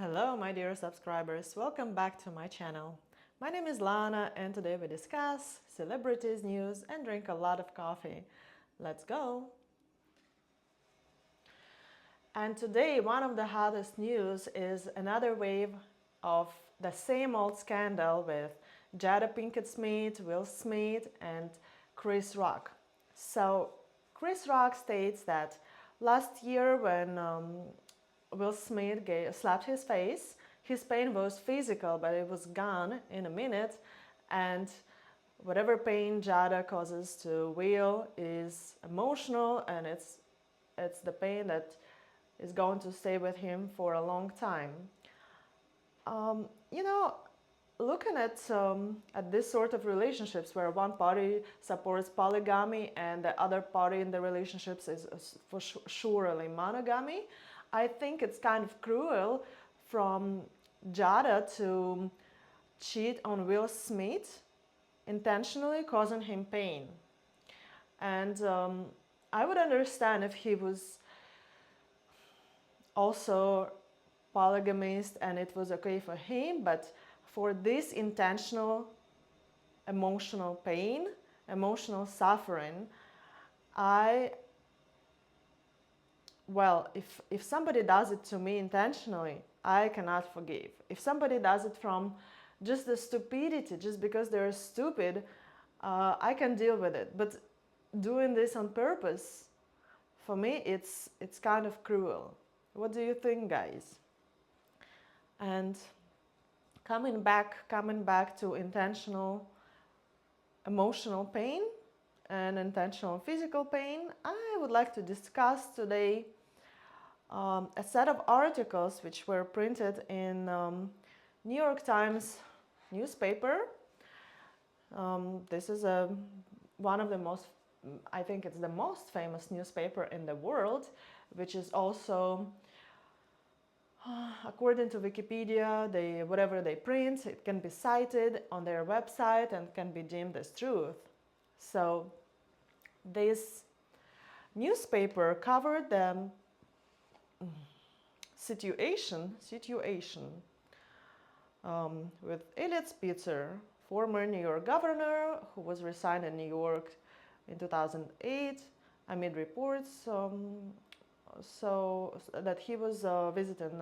Hello, my dear subscribers. Welcome back to my channel. My name is Lana, and today we discuss celebrities, news, and drink a lot of coffee. Let's go! And today, one of the hottest news is another wave of the same old scandal with Jada Pinkett Smith, Will Smith, and Chris Rock. So, Chris Rock states that last year, when Will Smith slapped his face, his pain was physical, but it was gone in a minute, and whatever pain Jada causes to Will is emotional, and it's the pain that is going to stay with him for a long time. Um, you know, Looking at this sort of relationships where one party supports polygamy and the other party in the relationships is for surely monogamy, I think it's kind of cruel from Jada to cheat on Will Smith, intentionally causing him pain. And I would understand if he was also polygamist and it was okay for him, but for this intentional emotional pain, emotional suffering, if somebody does it to me intentionally, I cannot forgive. If somebody does it from just the stupidity, just because they're stupid, I can deal with it. But doing this on purpose, for me, it's kind of cruel. What do you think, guys? And coming back to intentional emotional pain and intentional physical pain, I would like to discuss today a set of articles which were printed in New York Times newspaper. This is one of the most, I think it's the most famous newspaper in the world, which is also, according to Wikipedia, whatever they print, it can be cited on their website and can be deemed as truth. So this newspaper covered the situation with Elliot Spitzer, former New York governor who was resigned in New York in 2008 amid reports so that he was visiting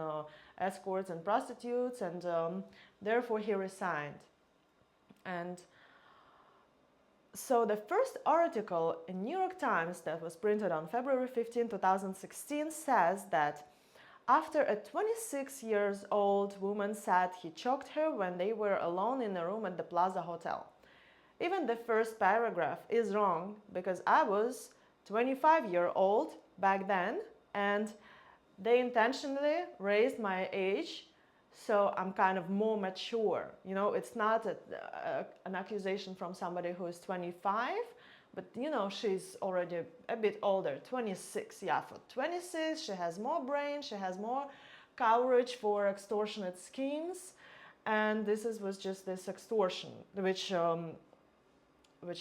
escorts and prostitutes, and therefore he resigned. And so the first article in New York Times that was printed on February 15, 2016 says that after a 26-year-old woman said he choked her when they were alone in a room at the Plaza Hotel. Even the first paragraph is wrong because I was 25-year-old back then, and they intentionally raised my age, so I'm kind of more mature. It's not an accusation from somebody who is 25, but she's already a bit older, 26. Yeah, for 26, she has more brain, she has more coverage for extortionate schemes, and was just this extortion, which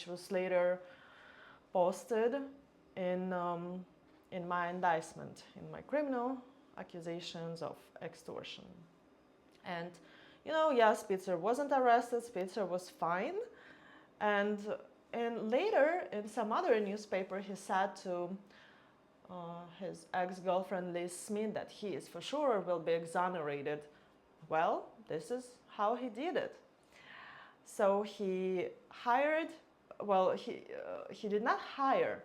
was later posted in my indictment, in my criminal accusations of extortion. And Spitzer wasn't arrested, Spitzer was fine, and later in some other newspaper he said to his ex-girlfriend Liz Smith that he is for sure will be exonerated. Well, this is how he did it. So he did not hire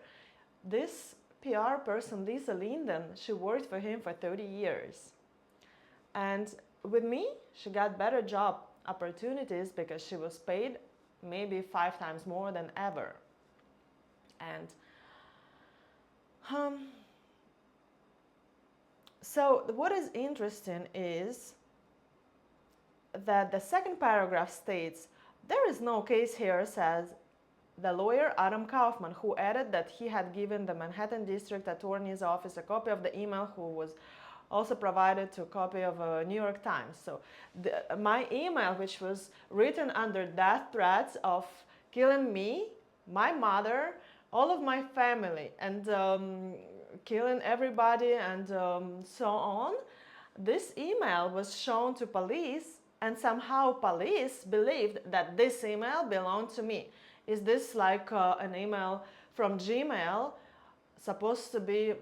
this PR person, Lisa Linden. She worked for him for 30 years. And with me, she got better job opportunities because she was paid maybe 5 times more than ever. And so what is interesting is that the second paragraph states, there is no case here, says the lawyer Adam Kaufman, who added that he had given the Manhattan District Attorney's Office a copy of the email, who was also provided to a copy of New York Times. So my email, which was written under death threats of killing me, my mother, all of my family, and killing everybody, and so on, this email was shown to police, and somehow police believed that this email belonged to me. Is this like an email from Gmail, supposed to be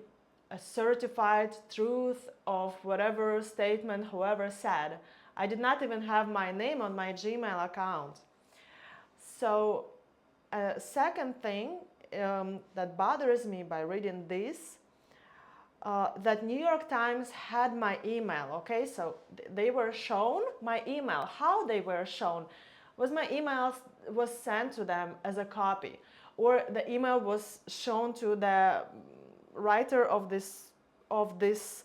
a certified truth of whatever statement whoever said? I did not even have my name on my Gmail account. So second thing that bothers me by reading this, that New York Times had my email, okay? So they were shown my email. How they were shown? Was my email was sent to them as a copy, or the email was shown to the writer of this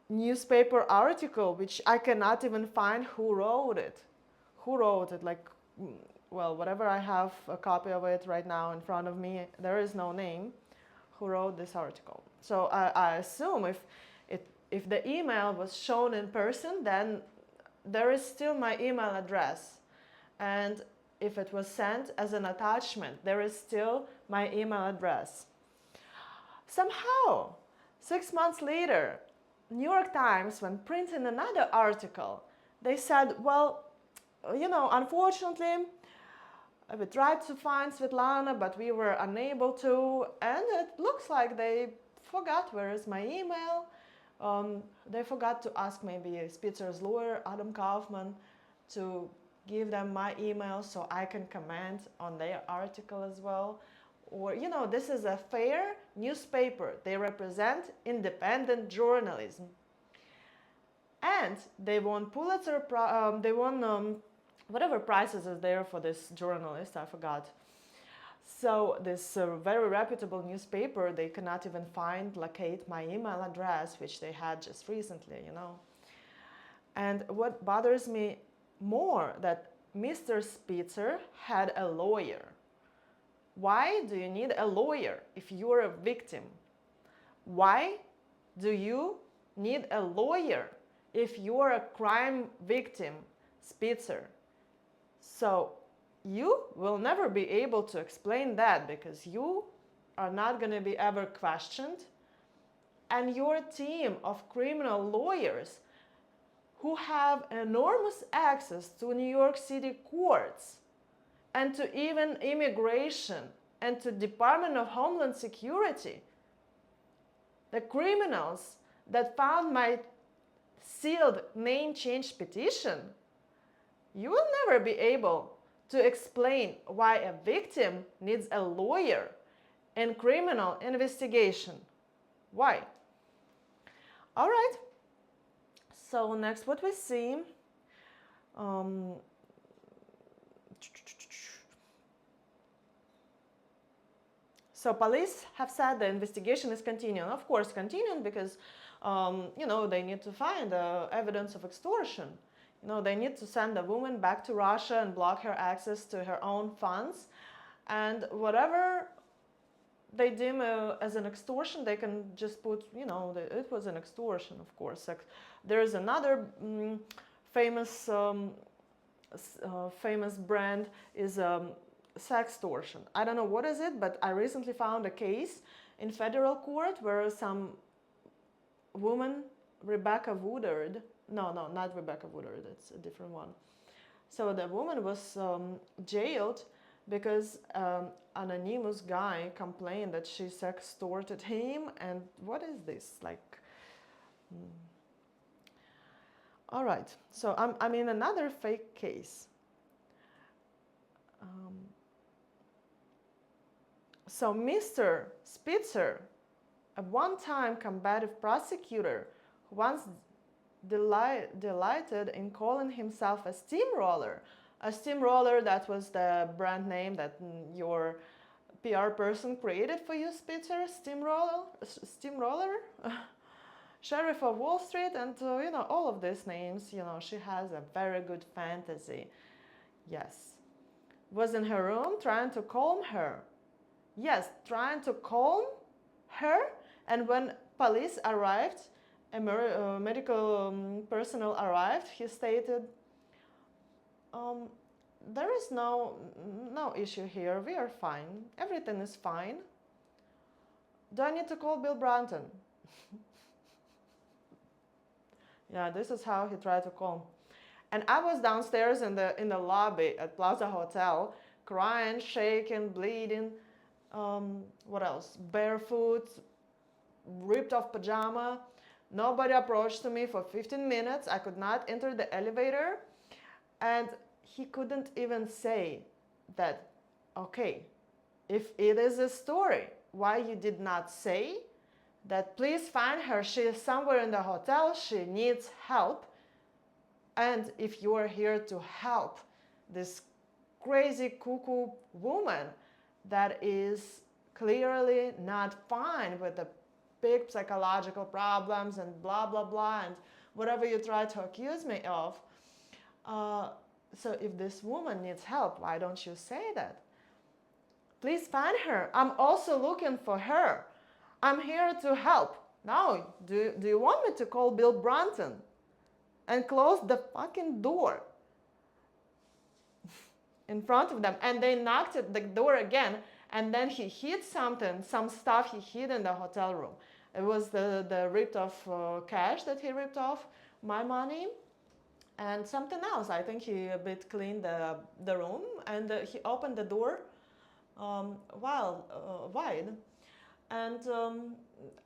newspaper article, which I cannot even find who wrote it. Who wrote it? Like, well, whatever, I have a copy of it right now in front of me. There is no name who wrote this article. So I assume if the email was shown in person, then there is still my email address. And if it was sent as an attachment, there is still my email address. Somehow, 6 months later, New York Times, when printing another article, they said, well, you know, unfortunately, we tried to find Svetlana, but we were unable to, and it looks like they forgot where is my email. They forgot to ask maybe Spitzer's lawyer, Adam Kaufman, to give them my email so I can comment on their article as well. Or, you know, this is a fair newspaper. They represent independent journalism. And they won Pulitzer, they won whatever prizes is there for this journalist, I forgot. So this very reputable newspaper, they cannot even locate my email address, which they had just recently, you know. And what bothers me more, that Mr. Spitzer had a lawyer. Why do you need a lawyer if you're a victim? Why do you need a lawyer if you're a crime victim, Spitzer? So you will never be able to explain that, because you are not going to be ever questioned, and your team of criminal lawyers who have enormous access to New York City courts and to even immigration and to Department of Homeland Security, the criminals that found my sealed name change petition, you will never be able to explain why a victim needs a lawyer in criminal investigation. Why? All right. So next, what we see, so police have said the investigation is continuing. Of course, continuing because, you know, they need to find evidence of extortion. You know, they need to send the woman back to Russia and block her access to her own funds. And whatever they deem as an extortion, they can just put, you know, it was an extortion, of course. There is another famous brand is sextortion. I don't know what is it, but I recently found a case in federal court where some woman, Rebecca Woodard, no, not Rebecca Woodard, it's a different one. So the woman was jailed because anonymous guy complained that she sextorted him. And what is this? Like, all right, so I'm in another fake case. So Mr. Spitzer, a one-time combative prosecutor who once delighted in calling himself a steamroller. A steamroller, that was the brand name that your PR person created for you, Spitzer. Steamroller, Sheriff of Wall Street, and you know, all of these names. You know, she has a very good fantasy. Yes, was in her room trying to calm her. Yes, trying to calm her. And when police arrived, medical personnel arrived, he stated, there is no issue here, we are fine, everything is fine. Do I need to call Bill Bronson? Yeah, this is how he tried to call. And I was downstairs in the lobby at Plaza Hotel, crying, shaking, bleeding. What else? Barefoot, ripped off pajama. Nobody approached me for 15 minutes. I could not enter the elevator. And he couldn't even say that, okay, if it is a story, why you did not say that please find her. She is somewhere in the hotel. She needs help. And if you are here to help this crazy cuckoo woman that is clearly not fine with the big psychological problems and blah blah blah and whatever you try to accuse me of, so if this woman needs help, why don't you say that? Please find her. I'm also looking for her. I'm here to help. Now, do you want me to call Bill Brunton and close the fucking door in front of them? And they knocked at the door again, and then he hid something, some stuff he hid in the hotel room. It was the ripped off cash that he ripped off, my money, and something else. I think he a bit cleaned the room, and he opened the door wide, and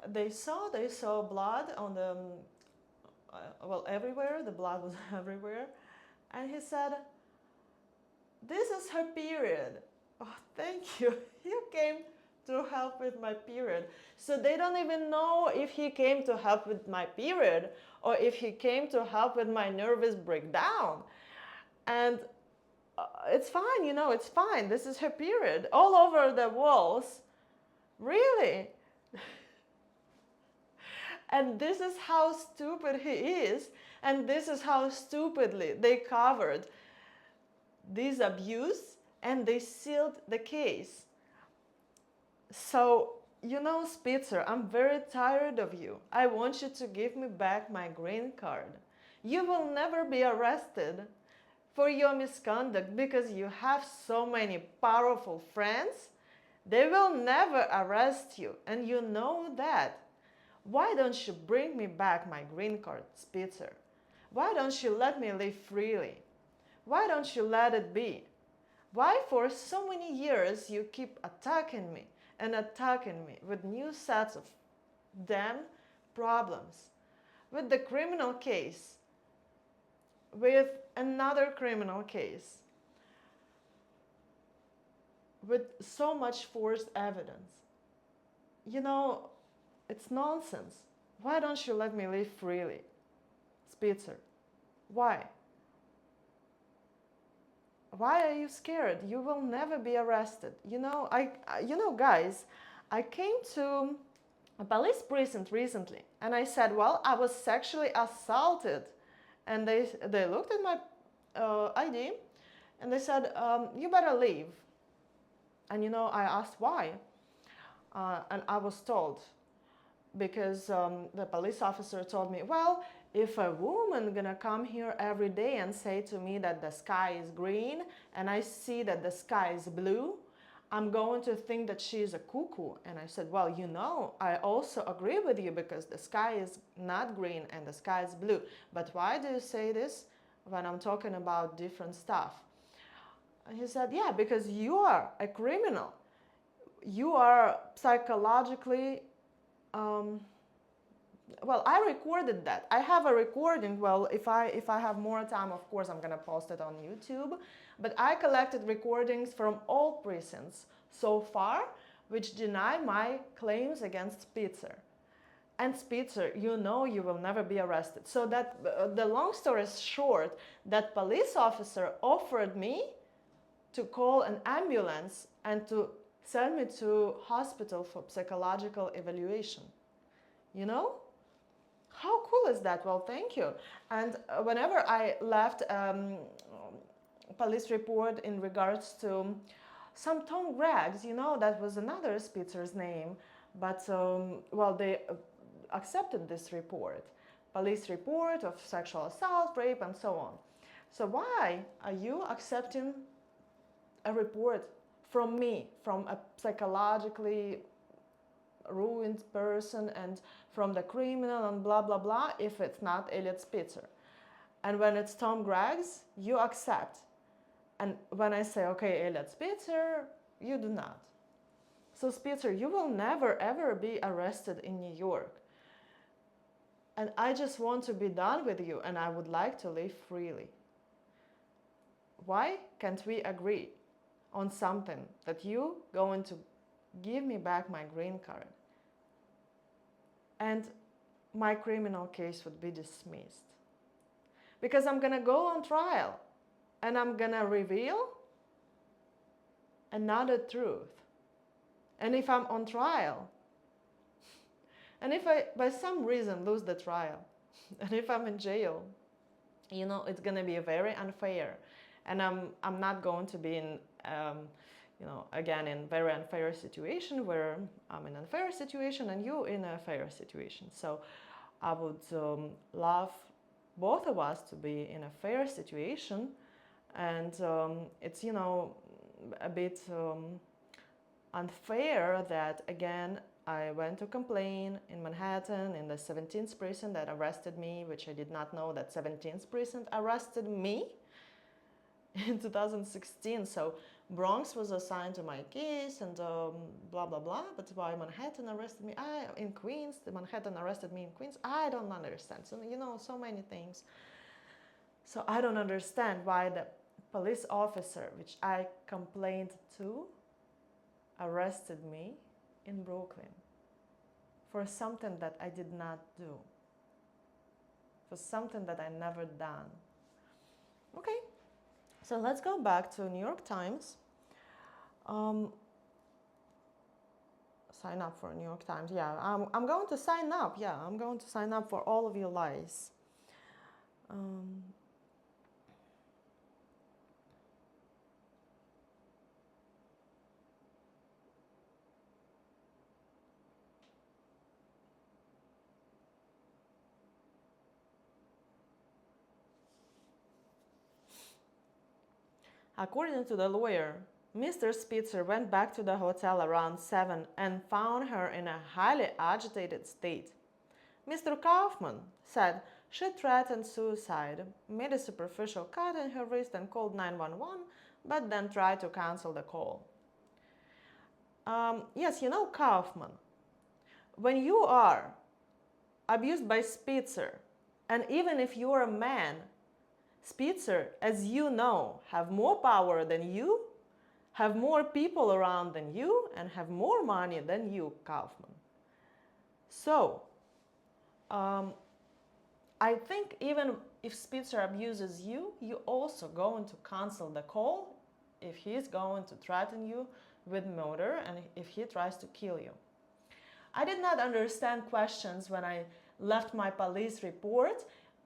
they saw blood on the everywhere. The blood was everywhere, and he said, "This is her period." Oh, thank you. You came to help with my period. So they don't even know if he came to help with my period or if he came to help with my nervous breakdown. And it's fine, it's fine. This is her period. All over the walls. Really? And this is how stupid he is. And this is how stupidly they covered this abuse and they sealed the case. So, Spitzer, I'm very tired of you. I want you to give me back my green card. You will never be arrested for your misconduct because you have so many powerful friends. They will never arrest you, and you know that. Why don't you bring me back my green card, Spitzer? Why don't you let me live freely? Why don't you let it be? Why for so many years you keep attacking me and attacking me with new sets of damn problems? With the criminal case, with another criminal case, with so much forced evidence. It's nonsense. Why don't you let me live freely, Spitzer? Why? Why are you scared? You will never be arrested. Guys, I came to a police precinct recently and I said, well, I was sexually assaulted. And they looked at my ID and they said, you better leave. And I asked why. And I was told, because the police officer told me, well, if a woman gonna come here every day and say to me that the sky is green and I see that the sky is blue, I'm going to think that she's a cuckoo. And I said, well, I also agree with you because the sky is not green and the sky is blue. But why do you say this when I'm talking about different stuff? And he said, yeah, because you are a criminal. You are psychologically I recorded that. I have a recording. Well, if I have more time, of course, I'm gonna post it on YouTube. But I collected recordings from all precincts so far, which deny my claims against Spitzer. And Spitzer, you will never be arrested. So that the long story is short, that police officer offered me to call an ambulance and to send me to hospital for psychological evaluation. How cool is that? Well, thank you. And whenever I left police report in regards to some Tom Greggs, that was another Spitzer's name, but they accepted this report, police report of sexual assault, rape, and so on. So why are you accepting a report from me, from a psychologically ruined person and from the criminal and blah blah blah if it's not Elliot Spitzer. And when it's Tom Greggs, you accept. And when I say, okay, Elliot Spitzer, you do not. So Spitzer, you will never ever be arrested in New York. And I just want to be done with you and I would like to live freely. Why can't we agree on something that you going to give me back my green card and my criminal case would be dismissed? Because I'm gonna go on trial and I'm gonna reveal another truth. And if I'm on trial, and if I by some reason lose the trial, and if I'm in jail, it's gonna be very unfair. And I'm not going to be in again in very unfair situation where I'm in an unfair situation and you in a fair situation. So I would love both of us to be in a fair situation, and it's a bit unfair that again I went to complain in Manhattan in the 17th precinct that arrested me, which I did not know that 17th precinct arrested me in 2016. So Bronx was assigned to my case and blah blah blah, but why Manhattan arrested me in Queens, the Manhattan arrested me in Queens, I don't understand. So so many things. So I don't understand why the police officer which I complained to arrested me in Brooklyn for something that I did not do, for something that I never done. Okay. So let's go back to New York Times. Sign up for New York Times. Yeah, I'm going to sign up. Yeah, I'm going to sign up for all of your lies. According to the lawyer, Mr. Spitzer went back to the hotel around 7 and found her in a highly agitated state. Mr. Kaufman said she threatened suicide, made a superficial cut in her wrist and called 911, but then tried to cancel the call. Yes, Kaufman, when you are abused by Spitzer, and even if you're a man, Spitzer, as you know, have more power than you, have more people around than you, and have more money than you, Kaufman. So, I think even if Spitzer abuses you, you also going to cancel the call if he's going to threaten you with murder and if he tries to kill you. I did not understand questions when I left my police report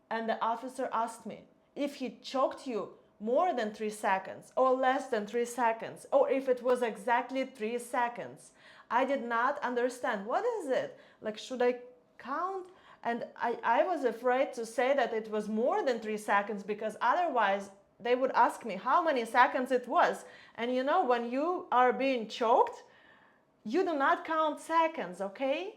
and the officer asked me if he choked you more than 3 seconds or less than 3 seconds, or if it was exactly 3 seconds. I did not understand. What is it? Like, should I count? And I was afraid to say that it was more than 3 seconds because otherwise they would ask me how many seconds it was. And when you are being choked, you do not count seconds, okay?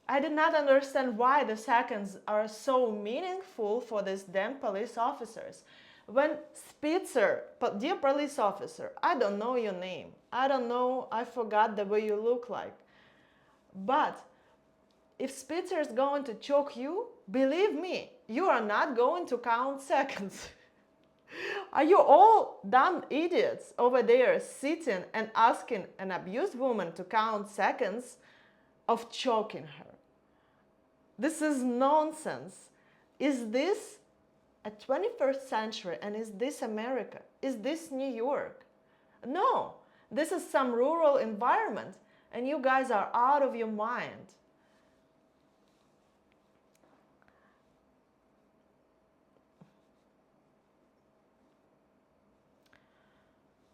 I did not understand why the seconds are so meaningful for these damn police officers. When Spitzer, dear police officer, I don't know your name. I don't know, I forgot the way you look like. But if Spitzer is going to choke you, believe me, you are not going to count seconds. Are you all dumb idiots over there sitting and asking an abused woman to count seconds of choking her? This is nonsense. Is this a 21st century and is this America? Is this New York? No, this is some rural environment and you guys are out of your mind.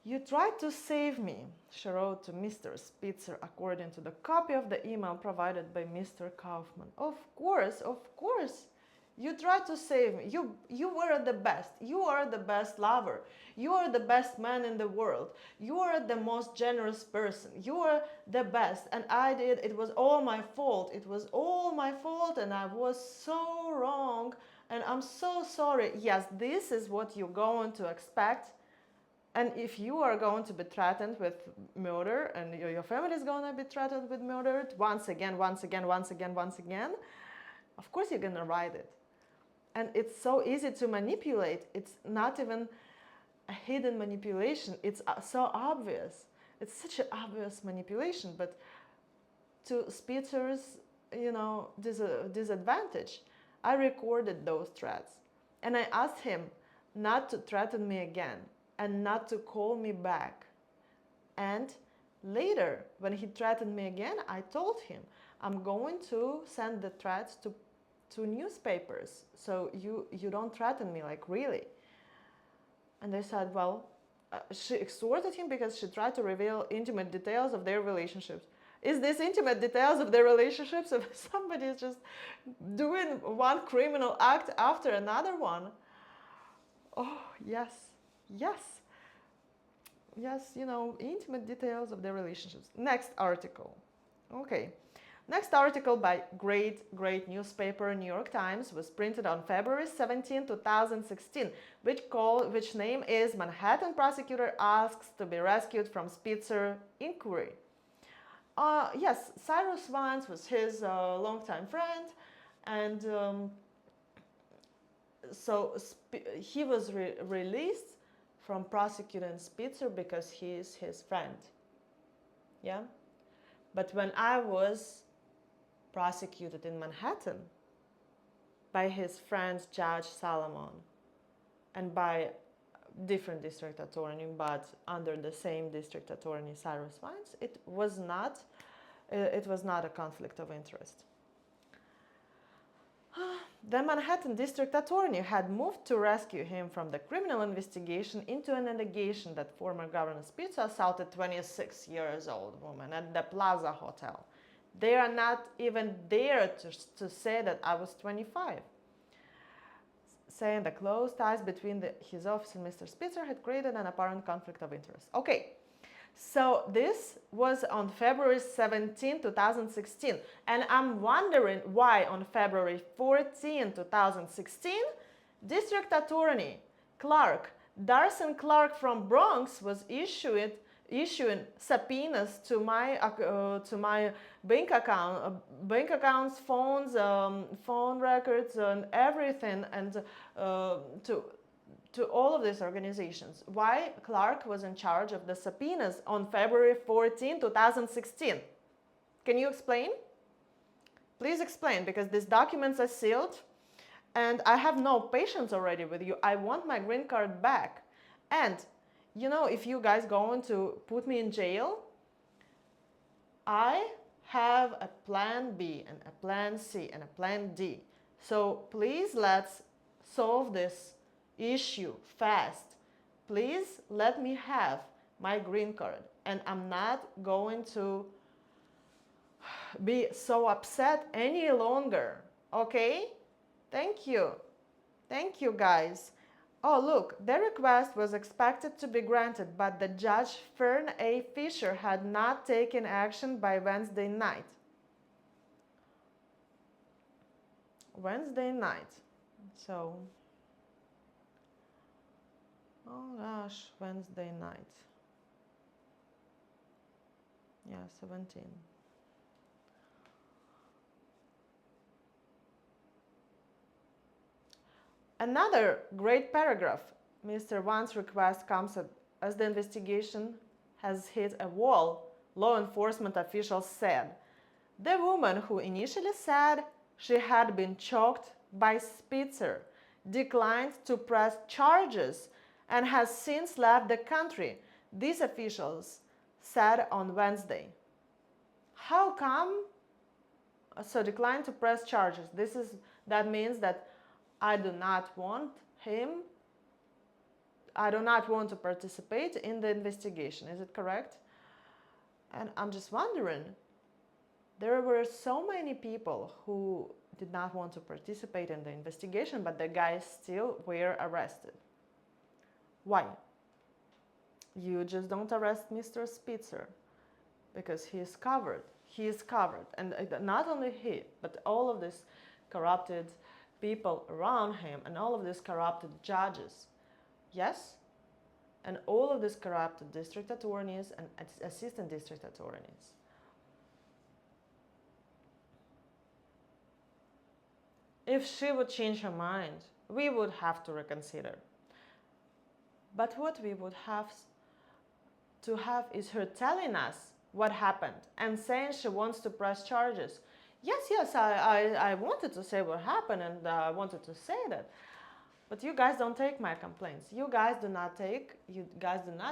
You tried to save me, she wrote to Mr. Spitzer according to the copy of the email provided by Mr. Kaufman. Of course, You tried to save me. You were the best. You are the best lover. You are the best man in the world. You are the most generous person. You are the best. And it was all my fault. It was all my fault, and I was so wrong. And I'm so sorry. Yes, this is what you're going to expect. And if you are going to be threatened with murder, and your family is going to be threatened with murder once again, once again, once again, once again, of course you're going to write it. And it's so easy to manipulate. It's not even a hidden manipulation. It's so obvious. It's such an obvious manipulation, but to Spitzer's, disadvantage, I recorded those threats. And I asked him not to threaten me again and not to call me back. And later, when he threatened me again, I told him, I'm going to send the threats to newspapers, so you don't threaten me, like, really. And they said, well, she extorted him because she tried to reveal intimate details of their relationships. Is this intimate details of their relationships if somebody is just doing one criminal act after another one? Oh, yes, yes, yes, intimate details of their relationships. Next article. Okay. Next article by great newspaper New York Times was printed on February 17, 2016, which name is Manhattan Prosecutor Asks to be Rescued from Spitzer Inquiry. Yes, Cyrus Vance was his longtime friend, and he was released from prosecuting Spitzer because he is his friend. Yeah? But when I was prosecuted in Manhattan by his friend Judge Salomon and by different district attorney, but under the same district attorney, Cyrus Vance, it was not a conflict of interest. The Manhattan district attorney had moved to rescue him from the criminal investigation into an allegation that former Governor Spitzer assaulted a 26-year-old woman at the Plaza Hotel. They are not even there to say that I was 25. Saying the close ties between his office and Mr. Spitzer had created an apparent conflict of interest. Okay, so this was on February 17, 2016. And I'm wondering why on February 14, 2016, District Attorney Darcy Clark from Bronx was issuing subpoenas to my bank accounts, phones, phone records, and everything, and to all of these organizations. Why Clark was in charge of the subpoenas on February 14, 2016? Can you explain? Please explain, because these documents are sealed, and I have no patience already with you. I want my green card back. And if you guys going to put me in jail, I have a plan B and a plan C and a plan D. So please, let's solve this issue fast. Please let me have my green card, and I'm not going to be so upset any longer. Okay? Thank you. Thank you, guys. Oh, look, the request was expected to be granted, but the judge, Fern A. Fisher, had not taken action by Wednesday night. Wednesday night. So, oh gosh, Wednesday night. Yeah, 17. Another great paragraph. Mr. Vance's request comes as the investigation has hit a wall, law enforcement officials said. The woman who initially said she had been choked by Spitzer declined to press charges and has since left the country, these officials said on Wednesday. How come? So declined to press charges. That means that I do not want him. I do not want to participate in the investigation. Is it correct? And I'm just wondering, there were so many people who did not want to participate in the investigation, but the guys still were arrested. Why? You just don't arrest Mr. Spitzer because he is covered. He is covered. And not only he, but all of these corrupted people around him and all of these corrupted judges. Yes? And all of these corrupted district attorneys and assistant district attorneys. If she would change her mind, we would have to reconsider. But what we would have to have is her telling us what happened and saying she wants to press charges. Yes, I wanted to say what happened and I wanted to say that. But you guys don't take my complaints. You guys do not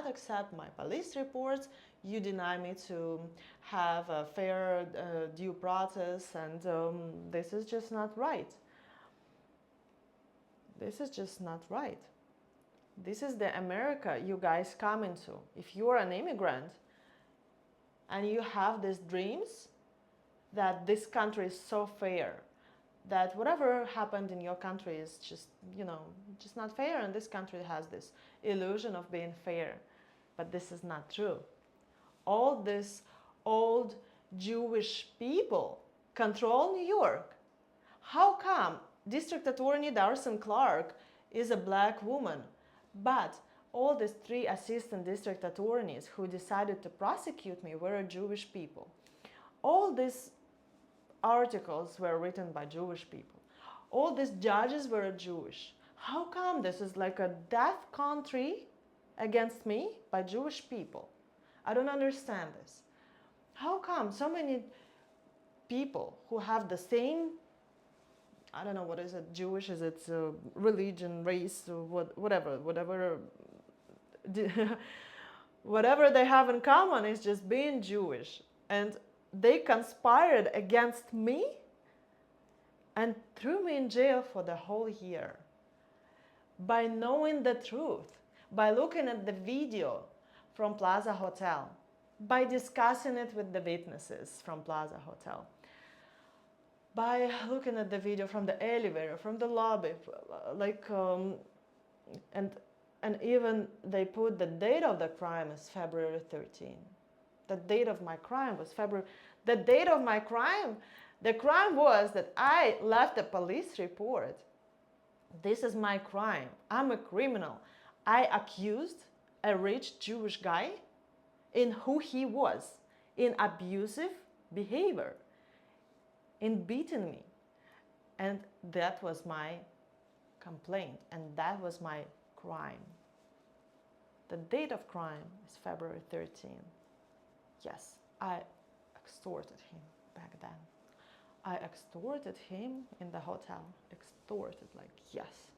accept my police reports. You deny me to have a fair due process, and this is just not right. This is just not right. This is the America you guys come into. If you're an immigrant and you have these dreams that this country is so fair, that whatever happened in your country is just, just not fair, and this country has this illusion of being fair. But this is not true. All these old Jewish people control New York. How come District Attorney Darcy Clark is a black woman, but all these 3 assistant district attorneys who decided to prosecute me were Jewish people? All these articles were written by Jewish people. All these judges were Jewish. How come this is like a death country against me by Jewish people? I don't understand this. How come so many people who have the same, I don't know, what is it, Jewish, is it religion, race, whatever whatever they have in common is just being Jewish, and they conspired against me and threw me in jail for the whole year by knowing the truth, by looking at the video from Plaza Hotel, by discussing it with the witnesses from Plaza Hotel, by looking at the video from the elevator, from the lobby, and even they put the date of the crime as February 13. The date of my crime was February. The date of my crime, the crime was that I left a police report. This is my crime. I'm a criminal. I accused a rich Jewish guy in who he was, in abusive behavior, in beating me. And that was my complaint, and that was my crime. The date of crime is February 13. Yes, I extorted him back then. I extorted him in the hotel. Extorted, yes.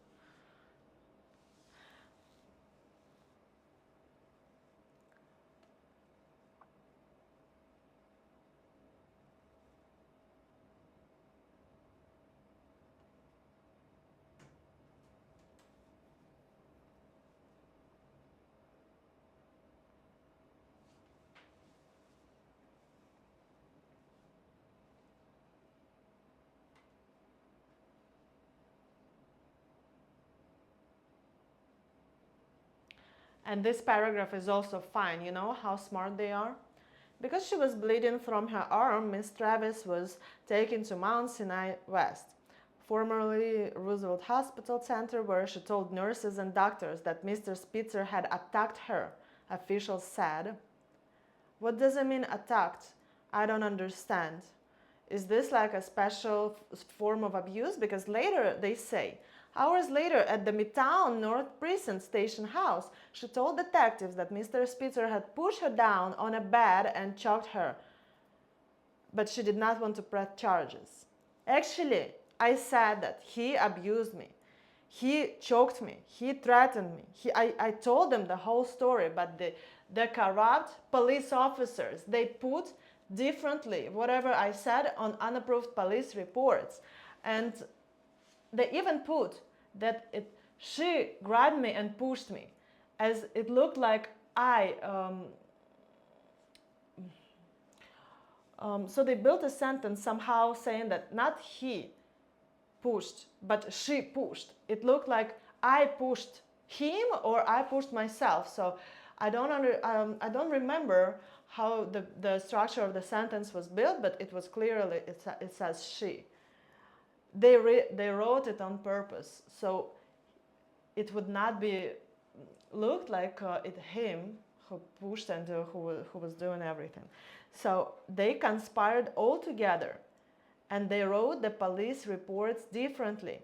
And this paragraph is also fine. You know how smart they are? Because she was bleeding from her arm, Miss Travis was taken to Mount Sinai West, formerly Roosevelt Hospital Center, where she told nurses and doctors that Mr. Spitzer had attacked her, officials said. What does it mean, attacked? I don't understand. Is this like a special form of abuse? Because later they say, hours later, at the Midtown North Precinct Station House, she told detectives that Mr. Spitzer had pushed her down on a bed and choked her, but she did not want to press charges. Actually, I said that he abused me. He choked me. He threatened me. I told them the whole story, but the corrupt police officers, they put differently whatever I said on unapproved police reports. And they even put that she grabbed me and pushed me, as it looked like so they built a sentence somehow saying that not he pushed, but she pushed. It looked like I pushed him or I pushed myself. So I don't remember how the structure of the sentence was built, but it was clearly, it says she. They wrote it on purpose, so it would not be looked like it him who pushed and who was doing everything. So they conspired all together, and they wrote the police reports differently,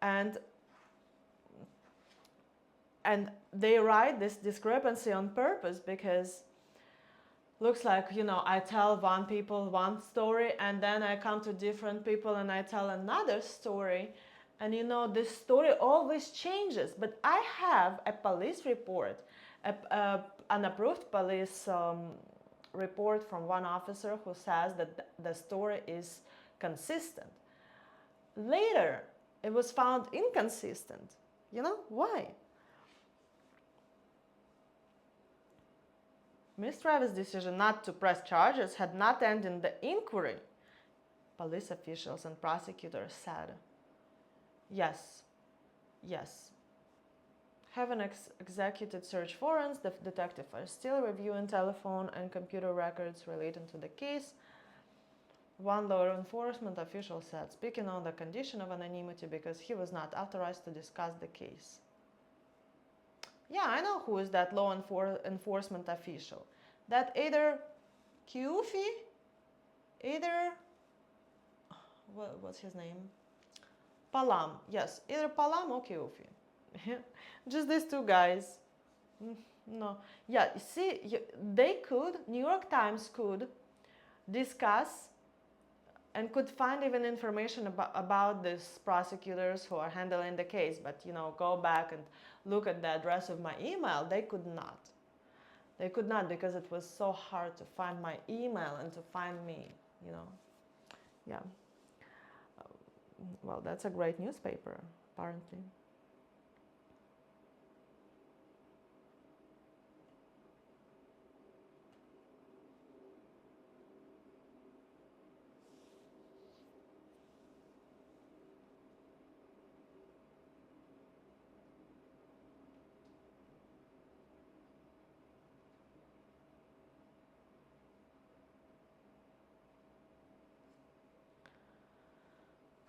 and they write this discrepancy on purpose because looks like, you know, I tell one people one story and then I come to different people and I tell another story, and you know, this story always changes. But I have a police report, an approved police report from one officer who says that the story is consistent. Later it was found inconsistent. You know why? Ms. Travis' decision not to press charges had not ended the inquiry, police officials and prosecutors said. Yes. Having executed search warrants, the detective is still reviewing telephone and computer records relating to the case. One law enforcement official said, speaking on the condition of anonymity because he was not authorized to discuss the case. Yeah, I know who is that law enforcement official. That either Kiufi, either, what's his name? Palam, yes, either Palam or Kiufi. Just these two guys. No, yeah, see, New York Times could discuss and could find even information about these prosecutors who are handling the case, but you know, go back and look at the address of my email. They could not. They could not, because it was so hard to find my email and to find me, you know. Yeah. Well, that's a great newspaper, apparently.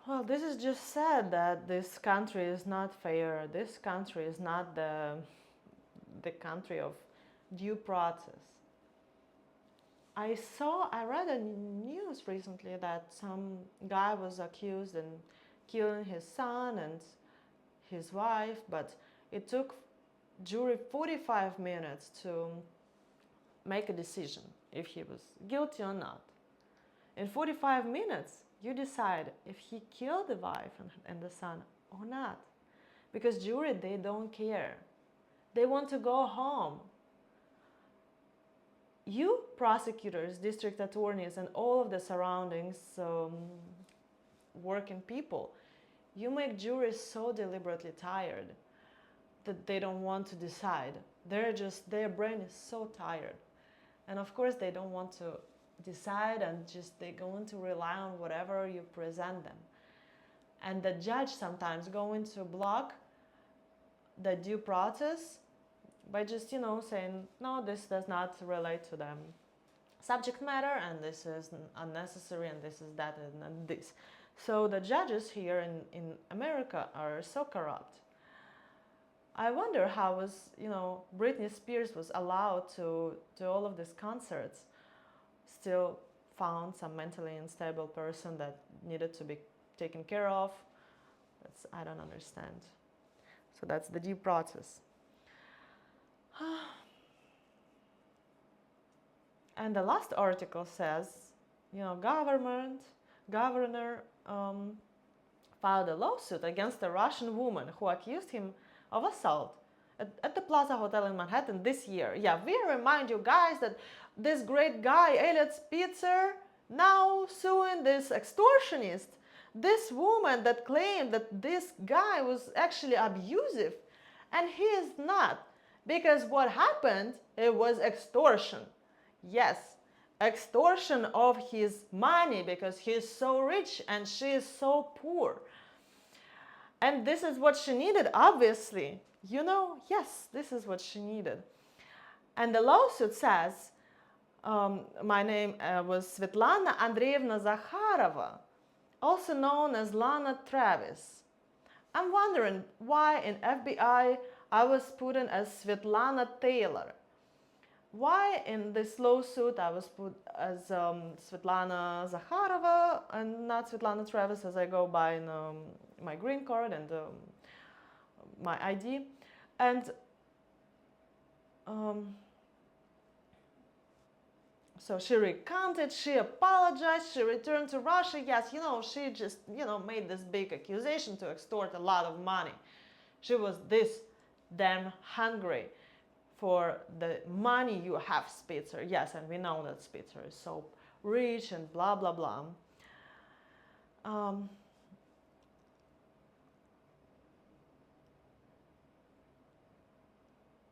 Well, this is just sad that this country is not fair. This country is not the country of due process. I read a news recently that some guy was accused in killing his son and his wife, but it took jury 45 minutes to make a decision if he was guilty or not. In 45 minutes, you decide if he killed the wife and the son or not. Because jury, they don't care. They want to go home. You prosecutors, district attorneys, and all of the surroundings working people, you make juries so deliberately tired that they don't want to decide. Their brain is so tired. And of course, they don't want to decide, and they're going to rely on whatever you present them. And the judge sometimes going to block the due process by just, saying, no, this does not relate to them subject matter, and this is unnecessary, and this is that, and this. So the judges here in America are so corrupt. I wonder how Britney Spears was allowed to do all of these concerts, still found some mentally unstable person that needed to be taken care of. I don't understand. So that's the due process. And the last article says, governor filed a lawsuit against a Russian woman who accused him of assault at the Plaza Hotel in Manhattan this year. Yeah, we remind you guys that this great guy, Elliot Spitzer, now suing this extortionist, this woman that claimed that this guy was actually abusive, and he is not. Because what happened, it was extortion. Yes, extortion of his money because he's so rich and she is so poor. And this is what she needed, obviously. Yes, this is what she needed. And the lawsuit says, my name was Svetlana Andreevna Zakharova, also known as Lana Travis. I'm wondering why in FBI I was put in as Svetlana Taylor. Why in this lawsuit I was put as Svetlana Zakharova and not Svetlana Travis, as I go by in my green card and my ID. And so she recanted, she apologized, she returned to Russia. Yes, she just, made this big accusation to extort a lot of money. She was this damn hungry for the money you have, Spitzer. Yes, and we know that Spitzer is so rich and blah, blah, blah.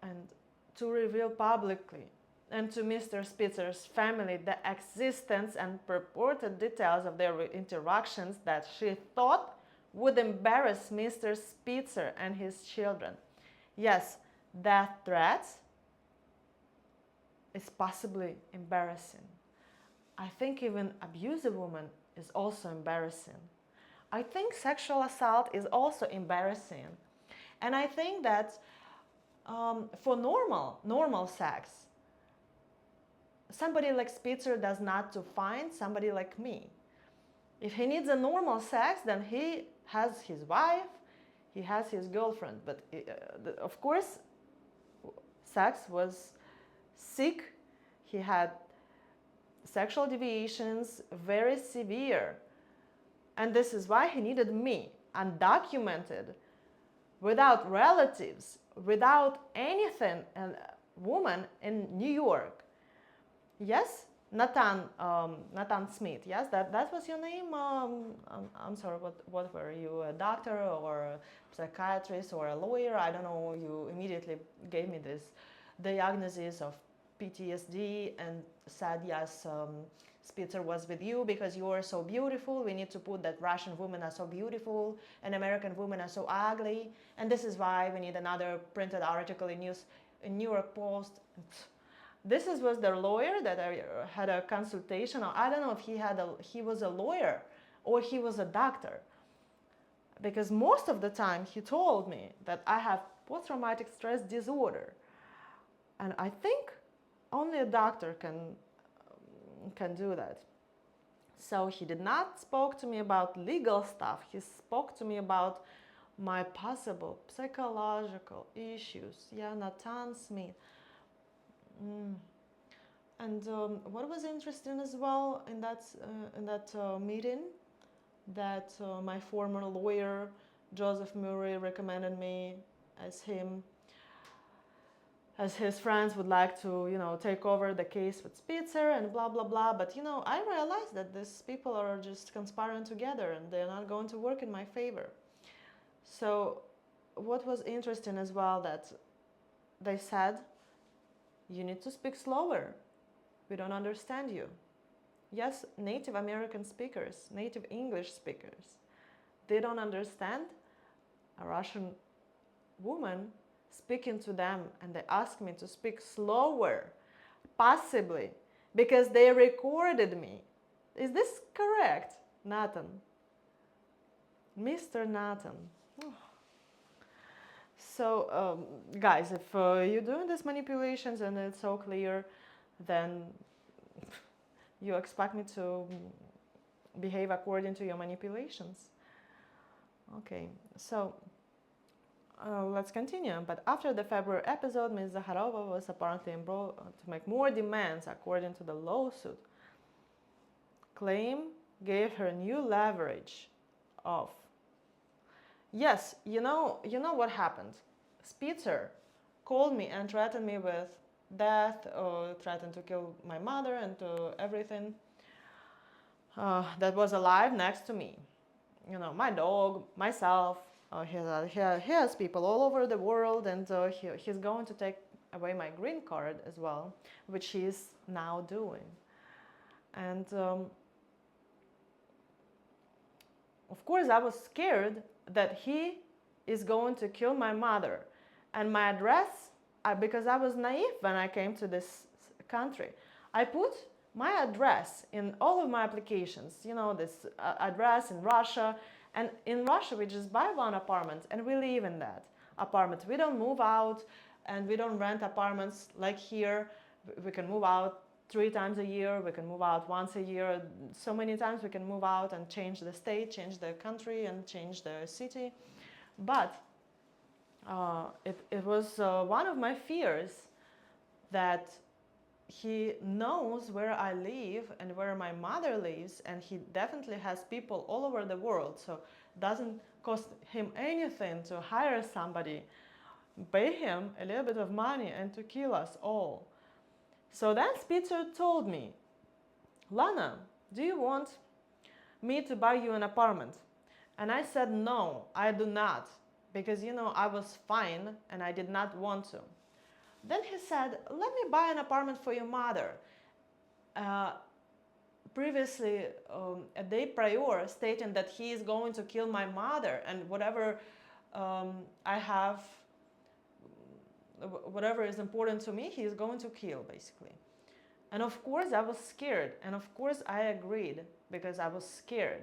And to reveal publicly and to Mr. Spitzer's family the existence and purported details of their interactions that she thought would embarrass Mr. Spitzer and his children. Yes, that threat is possibly embarrassing. I think even abuse a woman is also embarrassing. I think sexual assault is also embarrassing. And I think that for normal sex, somebody like Spitzer does not to find somebody like me. If he needs a normal sex, then he has his wife, he has his girlfriend. But of course, sex was sick. He had sexual deviations, very severe. And this is why he needed me, undocumented, without relatives, without anything, a woman in New York. Yes, Nathan Smith. Yes, that was your name. I'm sorry. What were you? A doctor or a psychiatrist or a lawyer? I don't know. You immediately gave me this diagnosis of PTSD and said yes. Spitzer was with you because you are so beautiful. We need to put that Russian women are so beautiful and American women are so ugly. And this is why we need another printed article in New York Post. This was their lawyer that I had a consultation. I don't know if he was a lawyer or he was a doctor. Because most of the time he told me that I have post-traumatic stress disorder. And I think only a doctor can do that. So he did not spoke to me about legal stuff. He spoke to me about my possible psychological issues. Yeah, Nathan Smith. And what was interesting as well in that meeting, that my former lawyer Joseph Murray recommended me as his friends would like to, take over the case with Spitzer and blah, blah, blah. But, I realized that these people are just conspiring together and they're not going to work in my favor. So what was interesting as well, that they said, you need to speak slower. We don't understand you. Yes, Native American speakers, Native English speakers, they don't understand a Russian woman speaking to them, and they asked me to speak slower, possibly, because they recorded me. Is this correct, Nathan? Mr. Nathan. Oh. So, guys, if you're doing these manipulations and it's so clear, then you expect me to behave according to your manipulations. Okay, so let's continue. But after the February episode, Ms. Zakharova was apparently embroiled to make more demands according to the lawsuit. Claim gave her new leverage of. Yes, you know what happened. Spitzer called me and threatened me with death, or threatened to kill my mother and everything that was alive next to me. My dog, myself. He has people all over the world, and he's going to take away my green card as well, which he's now doing. And of course, I was scared that he is going to kill my mother. And my address, because I was naive when I came to this country, I put my address in all of my applications, you know, this address in Russia. And in Russia, we just buy one apartment and we live in that apartment. We don't move out and we don't rent apartments like here. We can move out 3 times a year, we can move out once a year. So many times we can move out and change the state, change the country, and change the city. But it was one of my fears that he knows where I live and where my mother lives, and he definitely has people all over the world. So it doesn't cost him anything to hire somebody, pay him a little bit of money, and to kill us all. So then Spitzer told me, Lana, do you want me to buy you an apartment? And I said, no, I do not, because you know I was fine and I did not want to. Then he said, let me buy an apartment for your mother. Previously, a day prior, stating that he is going to kill my mother, and whatever I have, whatever is important to me, he is going to kill, basically. And of course, I was scared, and of course, I agreed because I was scared.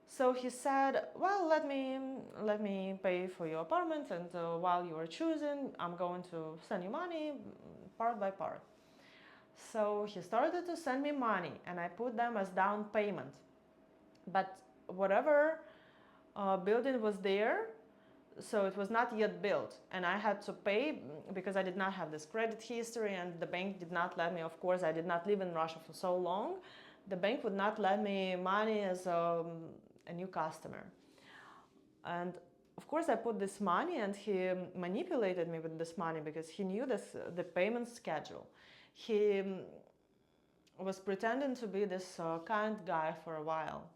So he said, well, let me pay for your apartment, and while you are choosing, I'm going to send you money part by part. So he started to send me money, and I put them as down payment. But whatever building was there, so it was not yet built, and I had to pay because I did not have this credit history, and the bank did not let me. Of course, I did not live in Russia for so long. The bank would not let me money as a new customer. And of course, I put this money, and he manipulated me with this money because he knew the payment schedule. He was pretending to be this kind guy for a while,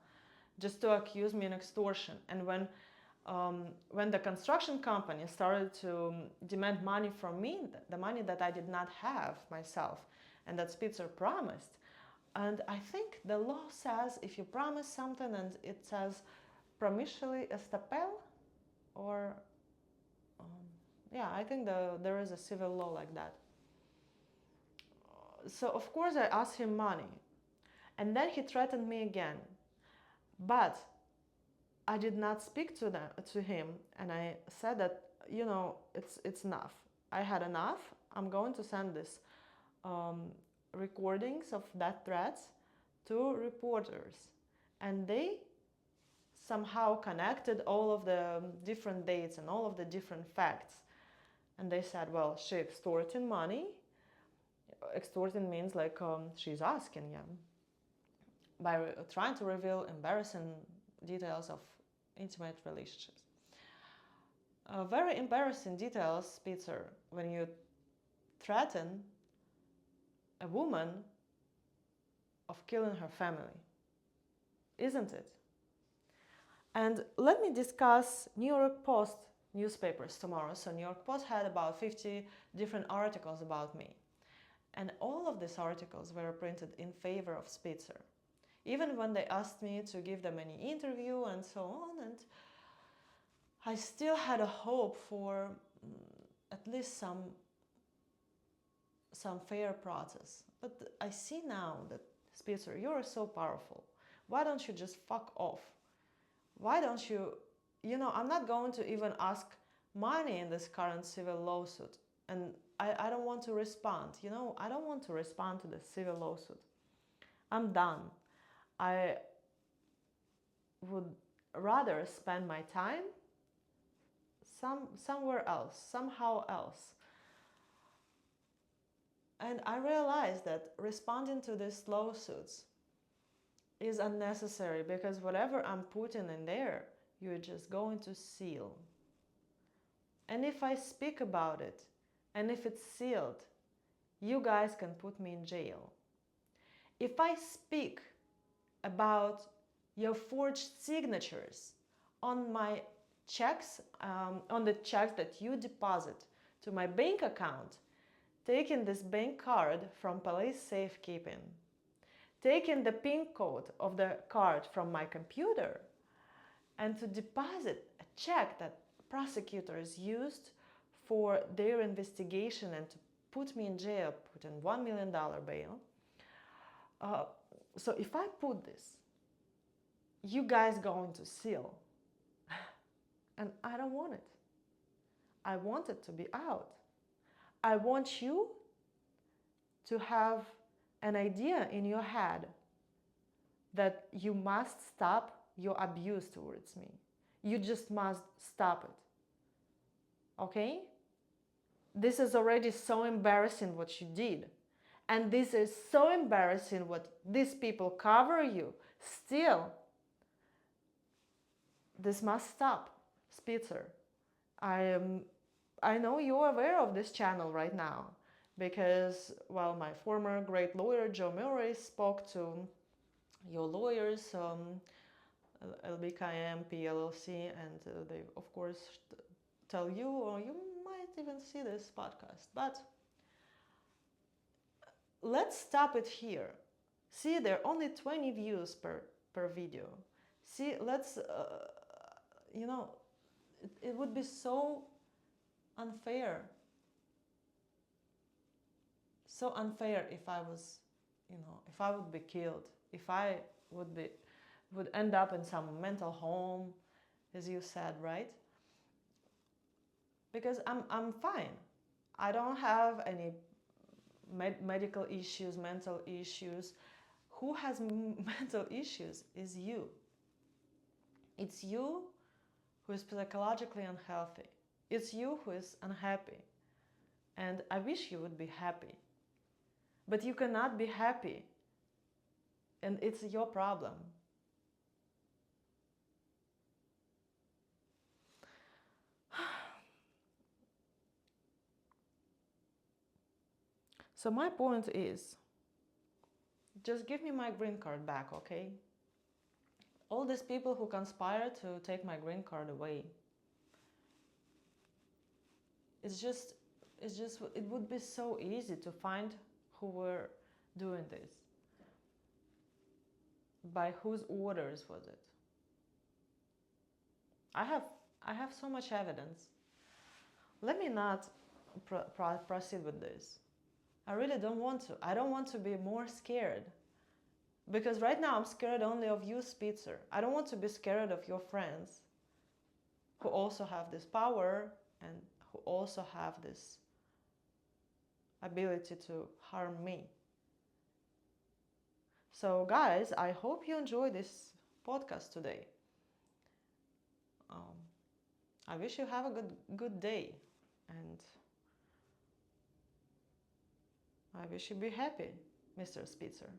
just to accuse me in extortion. And when the construction company started to demand money from me, the money that I did not have myself, and that Spitzer promised, and I think the law says if you promise something and it says promissory estoppel, or yeah, I think there is a civil law like that. So of course I asked him money, and then he threatened me again. But I did not speak to him, and I said that, you know, it's enough. I had enough. I'm going to send this recordings of that threats to reporters, and they somehow connected all of the different dates and all of the different facts, and they said, well, she extorting money. Extorting means like she's asking, yeah, by trying to reveal embarrassing details of intimate relationships. Very embarrassing details, Spitzer, when you threaten a woman of killing her family, isn't it? And let me discuss New York Post newspapers tomorrow. So New York Post had about 50 different articles about me. And all of these articles were printed in favor of Spitzer, even when they asked me to give them any interview and so on. And I still had a hope for at least some fair process. But I see now that, Spitzer, you're so powerful. Why don't you just fuck off? Why don't you, I'm not going to even ask money in this current civil lawsuit. And I don't want to respond, I don't want to respond to the civil lawsuit. I'm done. I would rather spend my time somewhere else, somehow else. And I realized that responding to these lawsuits is unnecessary, because whatever I'm putting in there, you're just going to seal. And if I speak about it, and if it's sealed, you guys can put me in jail. If I speak about your forged signatures on my checks, on the checks that you deposit to my bank account, taking this bank card from police safekeeping, taking the PIN code of the card from my computer and to deposit a check that prosecutors used for their investigation and to put me in jail, put in $1 million bail. So if I put this, you guys going to seal. And I don't want it. I want it to be out. I want you to have an idea in your head that you must stop your abuse towards me. You just must stop it. Okay? This is already so embarrassing what you did. And this is so embarrassing what these people cover you. Still, this must stop, Spitzer. I know you're aware of this channel right now because, well, my former great lawyer, Joe Murray, spoke to your lawyers, LBKM, PLLC, and they, of course, tell you, or you might even see this podcast. But let's stop it here. See, there are only 20 views per video. See, let's, you know, it would be so unfair. So unfair if I was, you know, if I would be killed, if I would end up in some mental home, as you said, right? Because I'm fine. I don't have any medical issues, mental issues. Who has mental issues is you. It's you who is psychologically unhealthy. It's you who is unhappy. And I wish you would be happy. But you cannot be happy. And it's your problem. So my point is, just give me my green card back, okay? All these people who conspire to take my green card away, it would be so easy to find who were doing this. By whose orders was it? I have so much evidence. Let me not proceed with this. I really don't want to. I don't want to be more scared. Because right now I'm scared only of you, Spitzer. I don't want to be scared of your friends who also have this power and who also have this ability to harm me. So guys, I hope you enjoyed this podcast today. I wish you have a good day, and I wish you be happy, Mr. Spitzer.